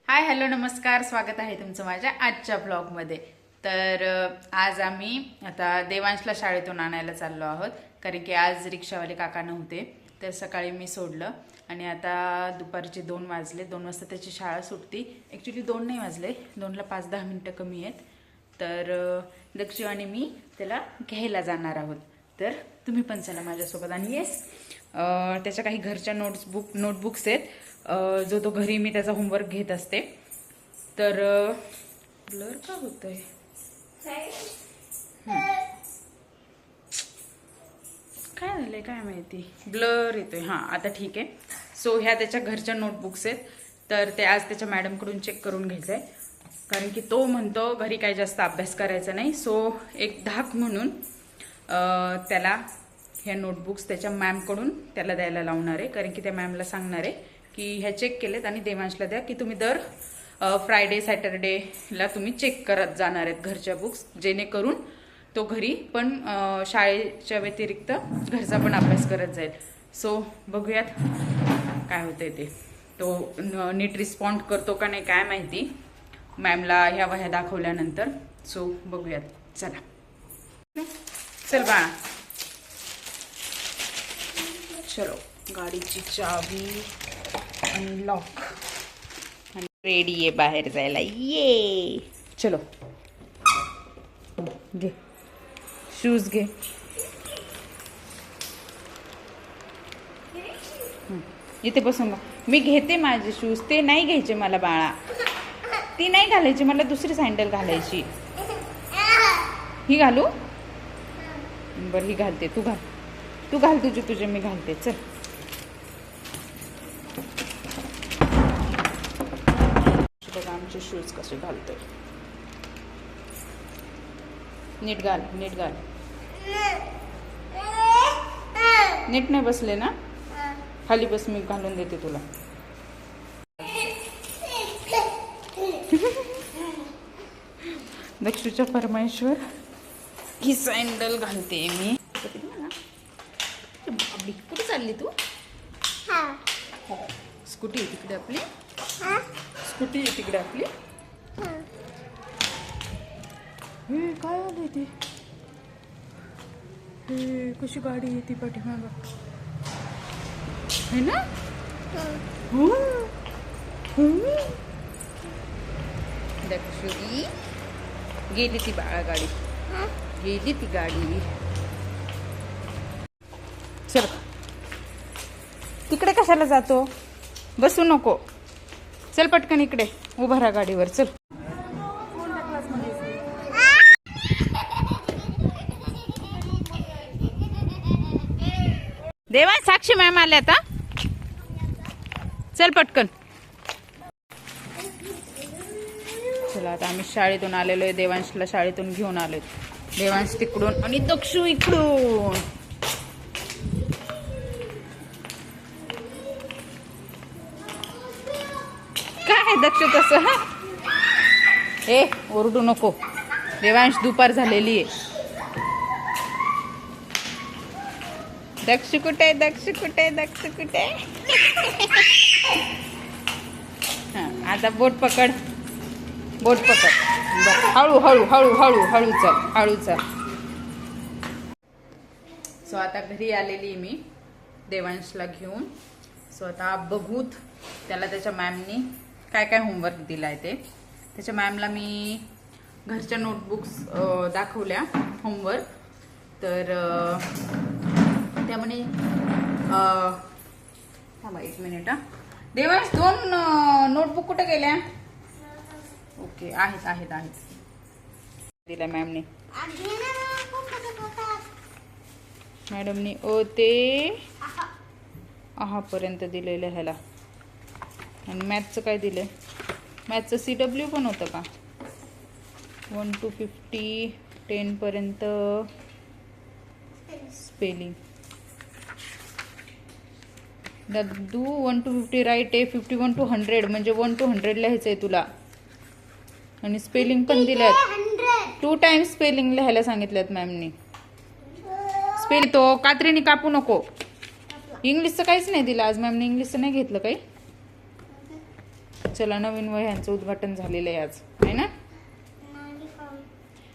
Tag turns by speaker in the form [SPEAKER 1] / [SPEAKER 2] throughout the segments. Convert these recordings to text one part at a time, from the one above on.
[SPEAKER 1] Hi hello नमस्कार, स्वागत आहे तुमचं माझ्या आजच्या ब्लॉगमध्ये. तर आज आम्ही आता देवांशला शाळेतून आणायला चाललो आहोत, कारण की आज रिक्षावाले काका नव्हते. तर सकाळी मी सोडलं आणि आता दुपारचे 2 वाजले. 2 वाजता त्याची शाळा सुटती. ॲक्च्युली 2 नाही वाजले, 2ला 5-10 मिनटं कमी आहेत. तर दक्षू आणि मी त्याला घ्यायला जाणार आहोत. तर तुम्ही पण चला माझ्यासोबत. आणि येस, त्याच्या काही घरच्या नोटबुक्स आहेत, जो तो घरी मी त्याचा होमवर्क घेत असते. तर ब्लर का होतंय? काय झालंय काय माहिती, ब्लर येतोय. हां आता ठीक आहे. सो ह्या त्याच्या घरच्या नोटबुक्स आहेत. तर ते आज त्याच्या मॅडमकडून चेक करून घ्यायचं आहे, कारण की तो म्हणतो घरी काही जास्त अभ्यास करायचा नाही. सो एक धाक म्हणून त्याला ह्या नोटबुक्स त्याच्या मॅमकडून त्याला द्यायला लावणार आहे, कारण की त्या मॅमला सांगणार आहे की ह्या चेक केलेत आणि देवांशला द्या, की तुम्ही दर फ्रायडे सॅटरडेला तुम्ही चेक करत जाणार आहेत घरच्या बुक्स, जेणेकरून तो घरी पण शाळेच्या व्यतिरिक्त घरचा पण अभ्यास करत जाईल. सो बघूयात काय होतंय ते. तो नीट रिस्पॉन्ड करतो का नाही काय माहिती, मॅमला ह्या वह्या दाखवल्यानंतर. सो बघूयात, चला चल बाळा. चलो, गाडीची चावी अनलॉक आणि रेडी आहे बाहेर जायला. ये चलो, घे शूज घे. इथे बसून गा. मी घेते माझे शूज, ते नाही घ्यायचे मला बाळा, ती नाही घालायची मला, दुसरी सँडल घालायची. ही घालू? बरं ही घालते, तू घाल, तू घाल तुझे मी घालते. चल बघा आमचे शूज कसे घालतोय. नीट घाल, नीट घाल. नीट नाही बसले ना, खाली बस, मी घालून देते तुला. दक्षूच्या फरमाईशवर ही सँडल घालते मी. कुठे चालली तू? स्कूटी आहे तिकडे आपली, स्कूटी आहे तिकडे आपली. हे काय आलंय ते? हे कशी गाडी येते पाठीमागं है ना? दक्षुरी गेली ती बाळा, गाडी गेली ती गाडी. चल, तिकडे कशाला जातो? बसू नको, चल पटकन इकडे उभा राहा गाडीवर. चल देवा, साक्षी मॅम आल्या आता, चल पटकन. चला आता आम्ही शाळेतून आलेलो आहे. देवांशला शाळेतून घेऊन आलोय. देवांश तिकडून आणि दक्षू इकडून. काय दक्ष तसं? ए ओरडू नको, देवांश दुपार झालेली आहे. दक्ष कुठे, दक्ष कुठे, दक्ष कुठे? हा आता बोट पकड, बोट पकड. बरं, हळू हळू हळू हळू हळू चल, हळू चल. सो आता घरी आलेली मी देवांशला घेऊन. सो आता बघूत त्याला त्याच्या मॅमनी काय काय होमवर्क दिला आहे ते. त्याच्या मॅमला मी घरच्या नोटबुक्स दाखवल्या होमवर्क. तर त्यामुळे थांबा 1 मिनिट. देवांश 2 नोटबुक कुठे गेल्या? ओके, आहेत आहेत आहेत, दिल्या मॅमने. मॅडमनी ओ ते आहापर्यंत दिलेलं ह्याला. आणि मॅथचं काय दिलं? मॅथचं CW पण होतं का? 1 to 50, 10 पर्यंत स्पेलिंग. दद्दू 1 to 50 राईट आहे. 51 to 100 म्हणजे 1 to 100 लिहायचं आहे तुला. आणि स्पेलिंग पण दिल्यात, 2 टाइम्स स्पेलिंग लिहायला सांगितल्यात मॅमनी. स्पेलिंग तो कात्रीने कापू नको. इंग्लिशचं काहीच नाही दिलं आज मॅमने, इंग्लिशचं नाही घेतलं काही. चला, नवीन वह्यांचं उद्घाटन झालेलं आहे आज, आहे ना?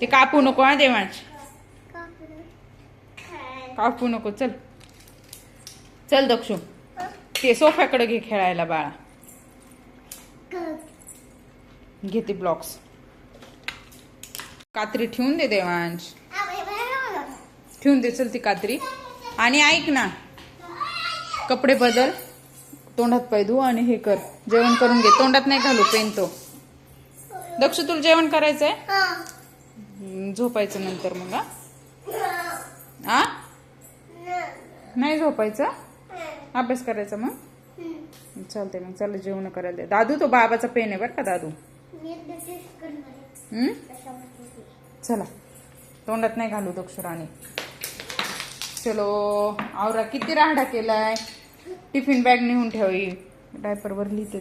[SPEAKER 1] ते कापू नको हा देवांश, कापू नको. चल चल दक्षू, ते सोफ्याकडे घे खेळायला बाळा. घेते ब्लॉक्स. कात्री ठेवून दे देवांश, ठेवून दे. चल ती कात्री. आणि ऐक ना, कपडे बदल, तोंडात पाय धु आणि हे कर, जेवण करून घे. तोंडात नाही घालू पेन तो. दक्ष तुला जेवण करायचंय? झोपायचं नंतर मग. आ नाही झोपायचं, अभ्यास करायचा मग. चालतंय मग, चला जेवण करायला दे. दादू तो बाबाचा पेन आहे बरं का दादू. चला, तोंडात नाही घालू दक्षराने. चलो आवरा. किती राहडा केलाय. टिफिन बॅग नेऊन ठेवी. डायपर वर लिहिते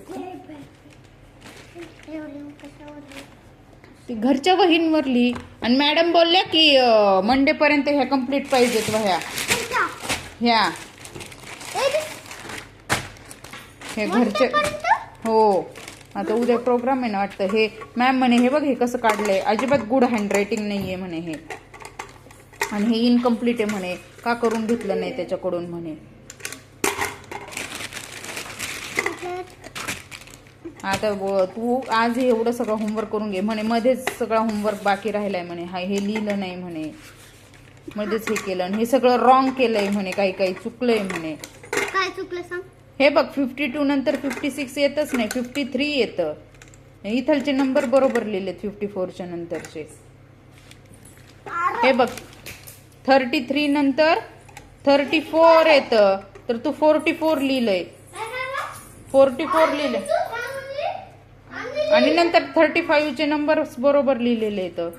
[SPEAKER 1] ती घरच्या वहींवर लिही. आणि मॅडम बोलल्या की मंडे पर्यंत ह्या कम्प्लीट पाहिजेत वह्या ह्या. हे घरचे हो. आता उद्या प्रोग्राम आहे ना वाटतं. हे मॅम म्हणे हे बघ हे कसं काढलंय, अजिबात गुड हँडरायटिंग नाहीये म्हणे हे, आणि हे इनकम्प्लीट आहे म्हणे, का करून घेतलं नाही त्याच्याकडून म्हणे. आता तू आज एवढं सगळं होमवर्क करून घे म्हणे. मध्येच सगळं होमवर्क बाकी राहिलाय म्हणे. हा हे लिहिलं नाही म्हणे, मध्येच हे केलं आणि हे सगळं रॉंग केलंय म्हणे, काही काही चुकलंय म्हणे.
[SPEAKER 2] काय चुकलं सांग.
[SPEAKER 1] हे बघ 52 नंतर 56 येतच नाही, 53 येतं. इथलचे नंबर बरोबर लिहिलेत 54च्या नंतरचे. हे बघ 33 नंतर 34 येतं, तर तू 44 लिहिलंय. 44 लिहिलंय आणि नंतर 35चे नंबर बरोबर लिहिलेले येतं.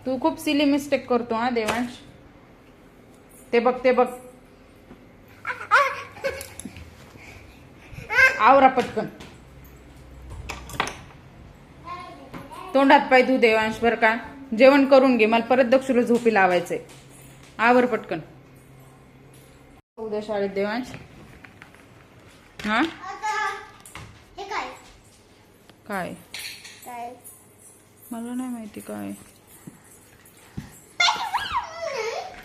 [SPEAKER 1] तू खूप सिली मिस्टेक करतो हा देवांश. ते बघ ते बघ. आवरा पटकन. तोंडात पाय धु देवांश बर का. जेवण करून घे, मला परत दक्षुला झोपी लावायचंय. आवर पटकन. उद्या शाळेत देवांश. हा काय
[SPEAKER 2] काय
[SPEAKER 1] मला नाही माहिती काय.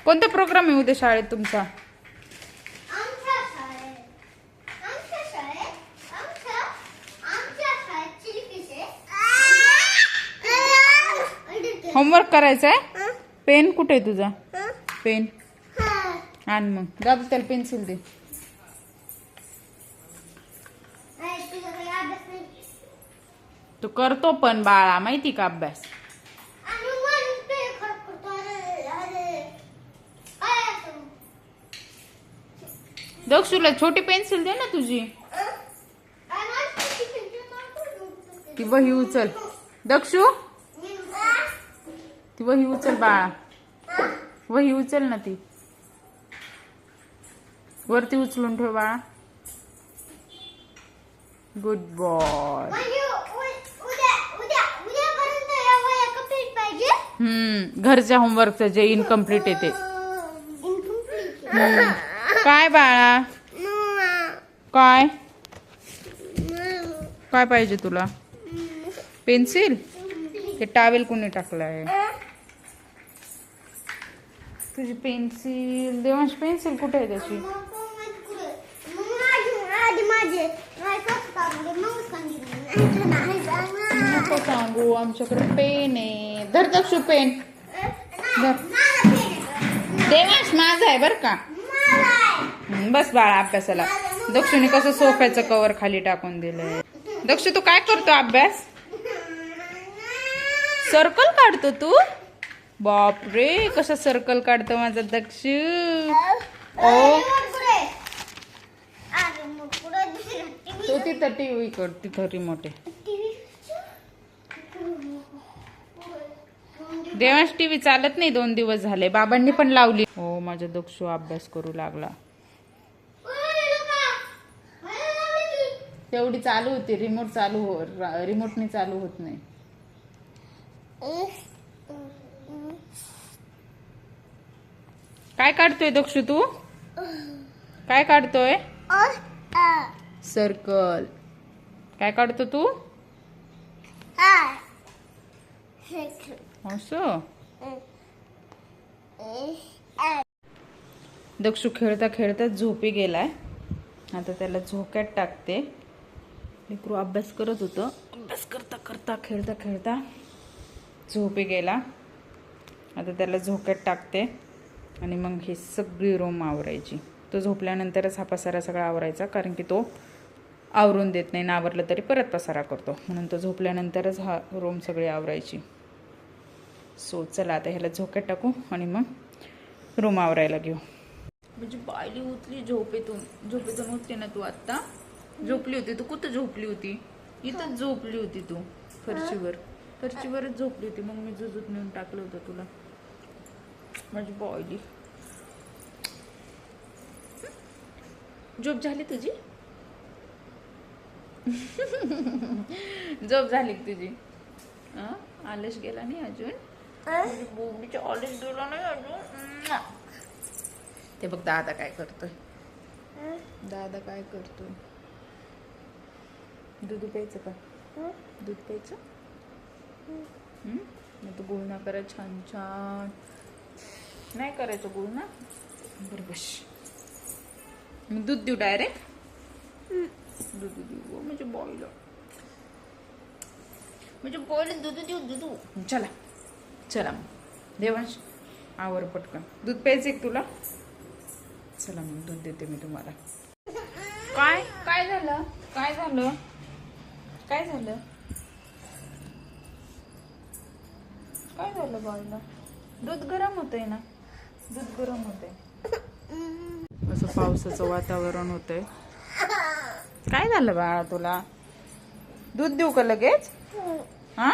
[SPEAKER 1] कोणता प्रोग्राम आहे उद्या शाळेत तुमचा? होमवर्क करायचंय. पेन कुठे आहे तुझा? पेन आण मग. दादा त्याला पेन्सिल दे. तू करतो पण बाळा माहिती का अभ्यास. दक्षुला छोटी पेन्सिल दे ना तुझी. ती वही उचल दक्षू, ती वही उचल बाळा. वही उचल ना, ती वरती उचलून ठेव बाळा. Good boy. घरच्या होमवर्कचं जे इनकम्प्लीट आहे ते. काय बाळा काय काय पाहिजे तुला? पेन्सिल? ते टावेल कोणी टाकलाय? तुझी पेन्सिल देवांश. पेन्सिल कुठे आहे त्याची? नको सांगू, आमच्याकडे पेन आहे. धर दक्षू पेन धर. देवांश माझा आहे बर का. बस बाळा अभ्यासाला. दक्षुने कसं सोफ्याचं कवर खाली टाकून दिलंय. दक्ष तू काय करतो अभ्यास? सर्कल काढतो तू? बापरे कसं सर्कल काढतो माझा दक्ष. ओ तो तिथं टीव्ही कर, तिथं रिमोट आहे. देवांश टीव्ही चालत नाही 2 दिवस झाले. बाबांनी पण लावली. हो माझा दक्षू अभ्यास करू लागला. तेवढी चालू होती. रिमोट रिमोटने चालू होत नाही. काय काढतोय दक्षू तू? काय काढतोय? सर्कल. काय काढतो तू
[SPEAKER 2] हाय
[SPEAKER 1] असं? दक्षू खेळता खेळता झोपी गेलाय. आता त्याला झोक्यात टाकते. लेकरू अभ्यास करत होतं. अभ्यास करता करता खेळता खेळता झोपी गेला. आता त्याला झोक्यात टाकते आणि मग ही सगळी रूम आवरायची. तो झोपल्यानंतरच हा पसारा सगळा आवरायचा, कारण की तो आवरून देत नाही. आवरलं तरी परत पसारा करतो, म्हणून तो झोपल्यानंतरच हा रूम सगळी आवरायची. सो चला आता ह्याला झोक्यात टाकू आणि मग रूम आवरायला घेऊ. म्हणजे बायली उठली झोपेतून उठली ना तू. आत्ता झोपली होती तू. कुठं झोपली होती? इथंच झोपली होती तू. फरशीवरच झोपली होती. मग मी जुजूत नेऊन टाकलं होतं तुला. माझी बायली झोप झाली तुझी? झोप झाली तुझी? आलस गेला नाही अजून? बोबडीच्या आलस गेला नाही अजून? ते बघ दादा काय करतोय. दूध प्यायचं का? दूध प्यायचं? मग तू गुळणा करा छान छान. नाही करायचं गुळणा? बरं बस. मग दूध देऊ डायरेक्ट? दूध देऊ म्हणजे बॉईल दूध देऊ. चला मग देवांश आवर पटकन. दूध प्यायचं एक तुला? चला मग दूध देते मी तुम्हाला. काय झालं बाळाला? दूध गरम होतंय ना. असं पावसाचं वातावरण होतंय. काय झालं बाळा तुला? दूध देऊ का लगेच? हा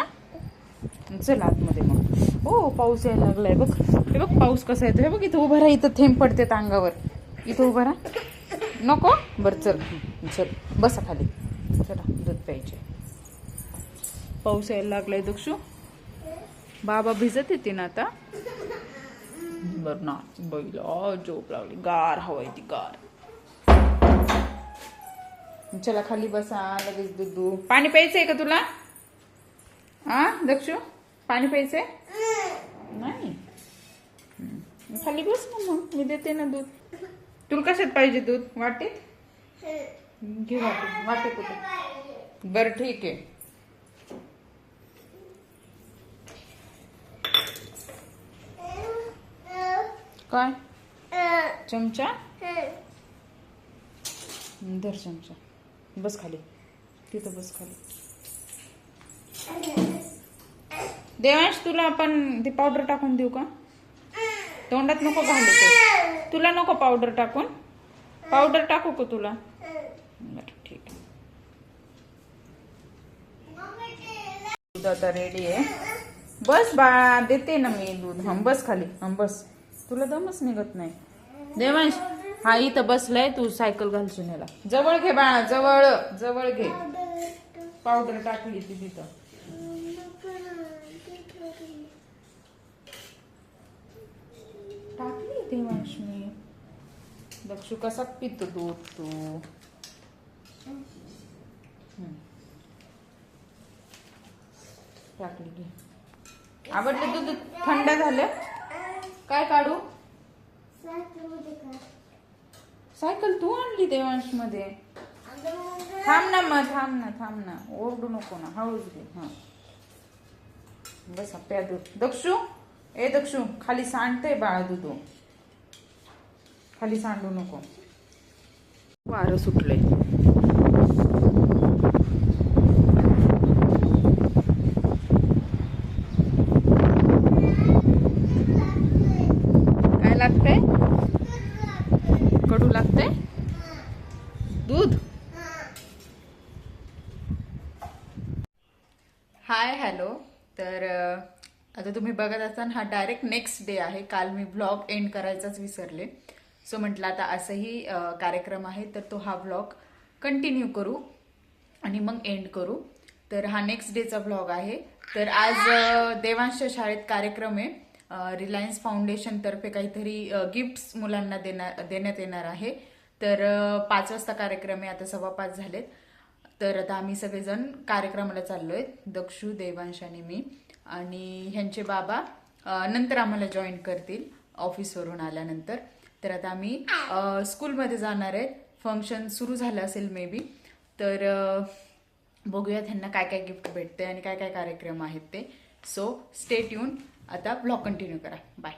[SPEAKER 1] चल आतमध्ये मग. हो पाऊस यायला लागलाय बघ. हे बघ पाऊस कसा येतो. हे बघ इथं उभं राहा. इथं थेंब पडते अंगावर. इथं उभं राहा. नको? बरं चल बसा खाली. चला दूध प्यायचे. पाऊस यायला लागलाय दक्षू. बाबा भिजत येते ना आता. बर ना बैला झोप लागली. गार हवा येते गार. चला खाली बसा. लगेच दूध. पाणी प्यायचंय का तुला? दक्षू पाणी प्यायचंय? नाही. खाली बस ना मग. मी देते ना दूध. तुला कशात पाहिजे दूध? वाटेत घे. वाटे कुठे? बरं ठीक आहे. काय चमचा? धर चमचा. बस खाली. तिथं बस खाली. देवांश तुला आपण ती पावडर टाकून देऊ का? तोंडात नको घालू ते. तुला नको पावडर टाकून? पावडर टाकू का तुला? बरं ठीक आहे. दूध आता रेडी आहे. बस बाळा देते ना मी दूध. बस खाली. बस. तुला दमच निघत नाही. देवांश हा इथं बसलाय. तू सायकल घालशील याला. जवळ घे बाळा. जवळ घे. पावडर टाकली ती तिथं. टाकली देवांश मी. दक्षू कसा पितो दूध तू? टाकली घे. आवडलं दूध? थंड झालं? काय काढू? सायकल तू आणली देवांश मध्ये. थांब ना. ओरडू नको ना. हळूच घे. बस प्या दूध. दक्षू खाली सांडतंय बाळा दूध. खाली सांडू नको. वारं सुटलंय. काय लागतंय? कडू लागतंय दूध? Hi hello. तर आता तुम्ही बघत असताना हा डायरेक्ट नेक्स्ट डे आहे. काल मी व्लॉग एंड करायचाच विसरले. सो म्हटलं आता असंही कार्यक्रम आहे तर तो हा व्लॉग कंटिन्यू करू आणि मग एंड करू. तर हा नेक्स्ट डेचा व्लॉग आहे. तर आज देवांशच्या शाळेत कार्यक्रम आहे. रिलायन्स फाउंडेशन तर्फे काहीतरी गिफ्ट्स मुलांना देण्यात येणार आहे. तर 5 वाजता कार्यक्रम आहे. आता 5:15 झालेत. तर आता आम्ही सगळेजण कार्यक्रमाला चाललोय, दक्षू, देवांश आणि मी. आणि ह्यांचे बाबा नंतर आम्हाला जॉईन करतील ऑफिसवरून आल्यानंतर. तर आता आम्ही स्कूलमध्ये जाणार आहेत. फंक्शन सुरू झालं असेल मे बी. तर बघूयात ह्यांना काय काय गिफ्ट भेटते आणि काय काय कार्यक्रम आहेत ते. So stay tune. आता ब्लॉग कंटिन्यू करा. बाय.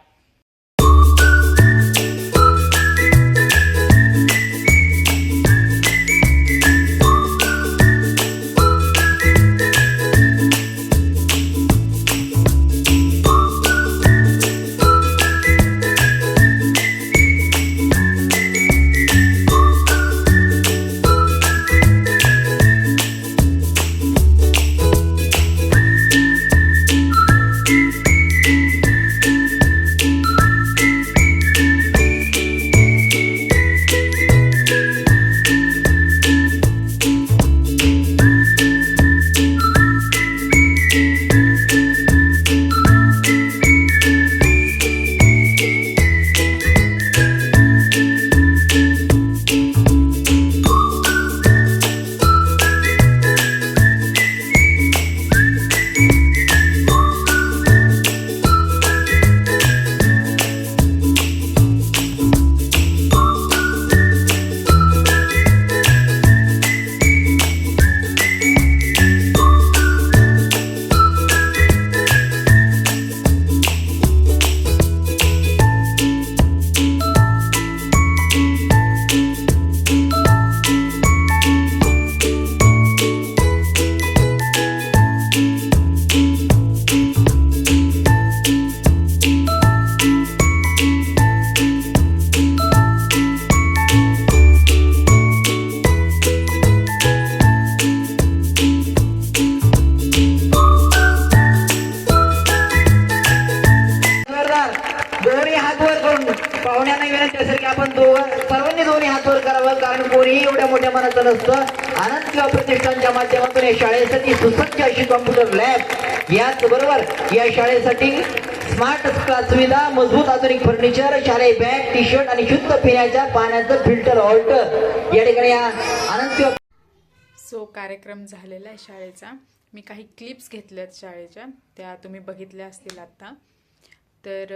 [SPEAKER 3] दोन्ही हात वर करून पाहुण्यांना विनंती असेल की आपण सर्वांनी दोन्ही हात वर करावं, कारण कोणीही एवढ्या मोठ्या मनाचं नसतं. आनंद किंवा प्रतिष्ठानच्या माध्यमातून या शाळेसाठी सुसज्ज अशी कॉम्प्युटर लॅब, याचबरोबर या शाळेसाठी स्मार्ट क्लास सुविधा, मजबूत आधुनिक फर्निचर, शालेय बॅग, टी शर्ट आणि शुद्ध पिण्याच्या पाण्याचं फिल्टर ऑल्टर या ठिकाणी आनंद किंवा.
[SPEAKER 1] सो कार्यक्रम झालेला आहे शाळेचा. मी काही क्लिप्स घेतल्यात शाळेच्या, त्या तुम्ही बघितल्या असतील आत्ता. तर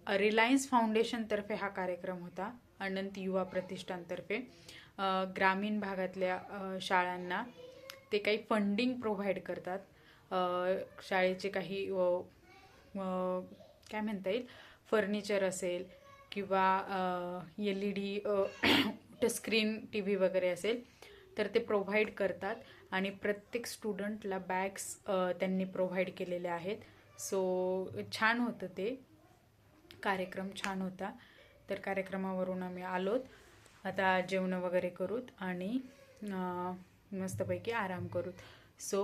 [SPEAKER 1] रिलायन्स फाउंडेशनतर्फे हा कार्यक्रम होता, अनंत युवा प्रतिष्ठानतर्फे. ग्रामीण भागातल्या शाळांना ते काही फंडिंग प्रोव्हाइड करतात. शाळेचे काही काय म्हणता येईल, फर्निचर असेल किंवा LED स्क्रीन TV वगैरे असेल तर ते प्रोव्हाइड करतात. आणि प्रत्येक स्टुडंटला बॅग्स त्यांनी प्रोव्हाइड केलेले आहेत. सो छान होतं ते कार्यक्रम, छान होता. तर कार्यक्रमावरून आम्ही आलोत. आता जेवण वगैरे करूत आणि मस्तपैकी आराम करूत. सो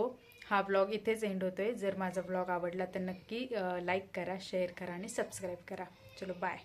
[SPEAKER 1] हा ब्लॉग इथेच एंड होतोय. जर माझा ब्लॉग आवडला तर नक्की लाईक करा, शेअर करा आणि सबस्क्राईब करा. चलो बाय.